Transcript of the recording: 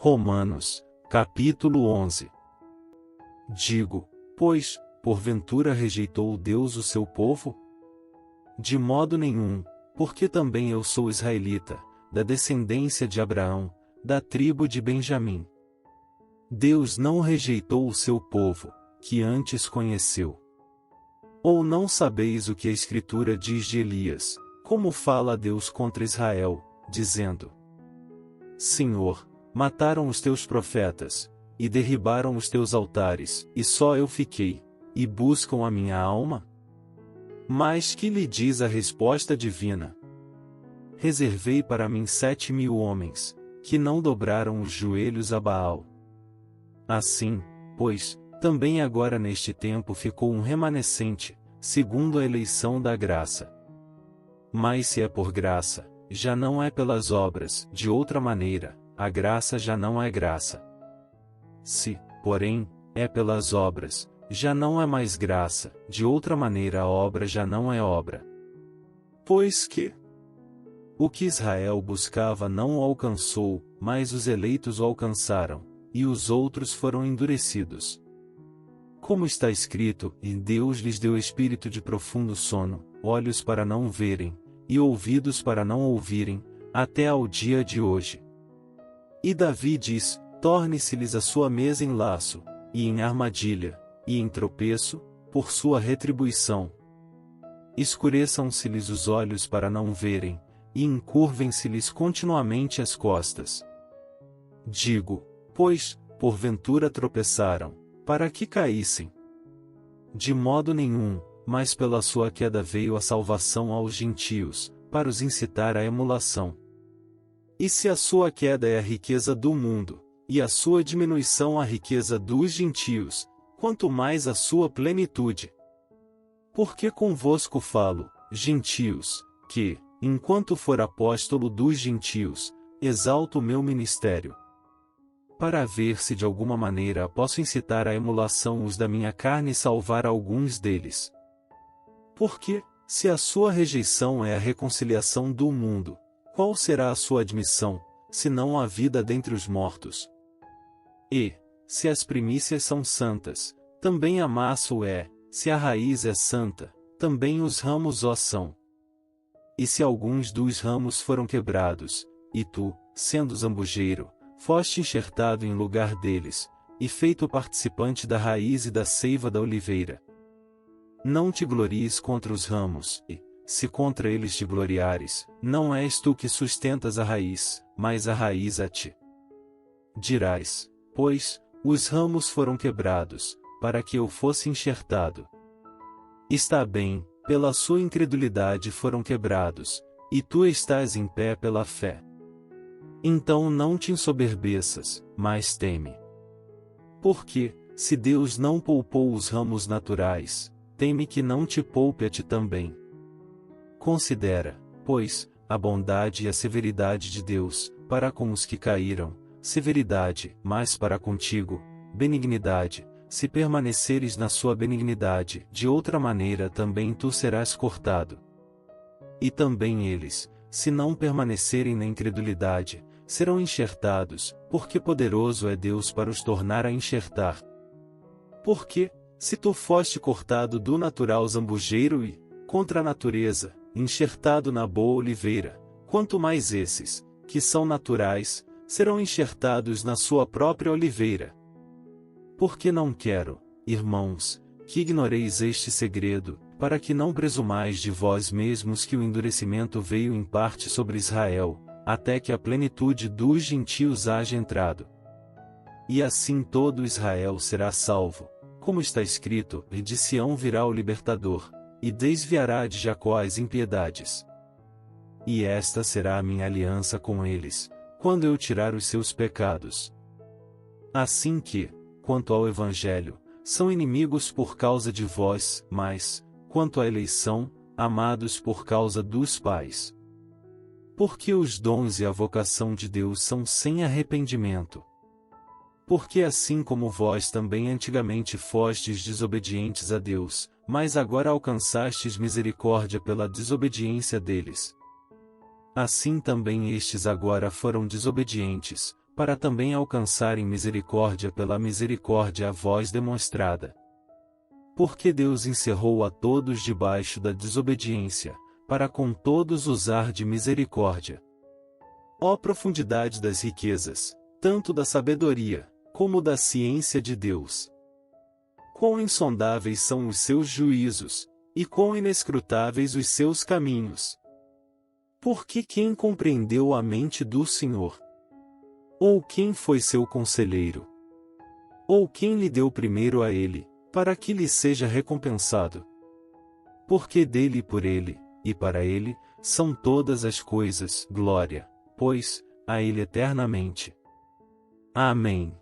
Romanos, capítulo 11. Digo, pois, porventura rejeitou Deus o seu povo? De modo nenhum, porque também eu sou israelita, da descendência de Abraão, da tribo de Benjamim. Deus não rejeitou o seu povo, que antes conheceu. Ou não sabeis o que a Escritura diz de Elias, como fala Deus contra Israel, dizendo: Senhor, mataram os teus profetas, e derribaram os teus altares, e só eu fiquei, e buscam a minha alma? Mas que lhe diz a resposta divina? Reservei para mim 7.000 homens, que não dobraram os joelhos a Baal. Assim, pois, também agora neste tempo ficou um remanescente, segundo a eleição da graça. Mas se é por graça, já não é pelas obras, de outra maneira, a graça já não é graça. Se, porém, é pelas obras, já não é mais graça, de outra maneira a obra já não é obra. Pois que o que Israel buscava não o alcançou, mas os eleitos o alcançaram, e os outros foram endurecidos. Como está escrito, e Deus lhes deu espírito de profundo sono, olhos para não verem, e ouvidos para não ouvirem, até ao dia de hoje. E Davi diz: torne-se-lhes a sua mesa em laço, e em armadilha, e em tropeço, por sua retribuição. Escureçam-se-lhes os olhos para não verem, e encurvem-se-lhes continuamente as costas. Digo, pois, porventura tropeçaram, para que caíssem? De modo nenhum, mas pela sua queda veio a salvação aos gentios, para os incitar à emulação. E se a sua queda é a riqueza do mundo, e a sua diminuição a riqueza dos gentios, quanto mais a sua plenitude. Porque convosco falo, gentios, que, enquanto for apóstolo dos gentios, exalto o meu ministério, para ver se de alguma maneira posso incitar à emulação os da minha carne e salvar alguns deles. Porque, se a sua rejeição é a reconciliação do mundo, qual será a sua admissão, senão a vida dentre os mortos? E, se as primícias são santas, também a massa o é, se a raiz é santa, também os ramos o são. E se alguns dos ramos foram quebrados, e tu, sendo zambujeiro, foste enxertado em lugar deles, e feito participante da raiz e da seiva da oliveira. Não te glories contra os ramos, e, se contra eles te gloriares, não és tu que sustentas a raiz, mas a raiz a ti. Dirás, pois, os ramos foram quebrados, para que eu fosse enxertado. Está bem, pela sua incredulidade foram quebrados, e tu estás em pé pela fé. Então não te ensoberbeças, mas teme. Porque, se Deus não poupou os ramos naturais, teme que não te poupe a ti também. Considera, pois, a bondade e a severidade de Deus, para com os que caíram, severidade, mas para contigo, benignidade, se permaneceres na sua benignidade, de outra maneira também tu serás cortado. E também eles, se não permanecerem na incredulidade, serão enxertados, porque poderoso é Deus para os tornar a enxertar. Porque, se tu foste cortado do natural zambujeiro e, contra a natureza, enxertado na boa oliveira, quanto mais esses, que são naturais, serão enxertados na sua própria oliveira. Porque não quero, irmãos, que ignoreis este segredo, para que não presumais de vós mesmos que o endurecimento veio em parte sobre Israel, até que a plenitude dos gentios haja entrado. E assim todo Israel será salvo, como está escrito, e de Sião virá o libertador, e desviará de Jacó as impiedades. E esta será a minha aliança com eles, quando eu tirar os seus pecados. Assim que, quanto ao Evangelho, são inimigos por causa de vós, mas, quanto à eleição, amados por causa dos pais. Porque os dons e a vocação de Deus são sem arrependimento. Porque assim como vós também antigamente fostes desobedientes a Deus, mas agora alcançastes misericórdia pela desobediência deles. Assim também estes agora foram desobedientes, para também alcançarem misericórdia pela misericórdia a vós demonstrada. Porque Deus encerrou a todos debaixo da desobediência, para com todos usar de misericórdia. Ó profundidade das riquezas, tanto da sabedoria, como da ciência de Deus! Quão insondáveis são os seus juízos, e quão inescrutáveis os seus caminhos! Porque quem compreendeu a mente do Senhor? Ou quem foi seu conselheiro? Ou quem lhe deu primeiro a ele, para que lhe seja recompensado? Porque dele e por ele, e para ele, são todas as coisas, glória, pois, a ele eternamente. Amém.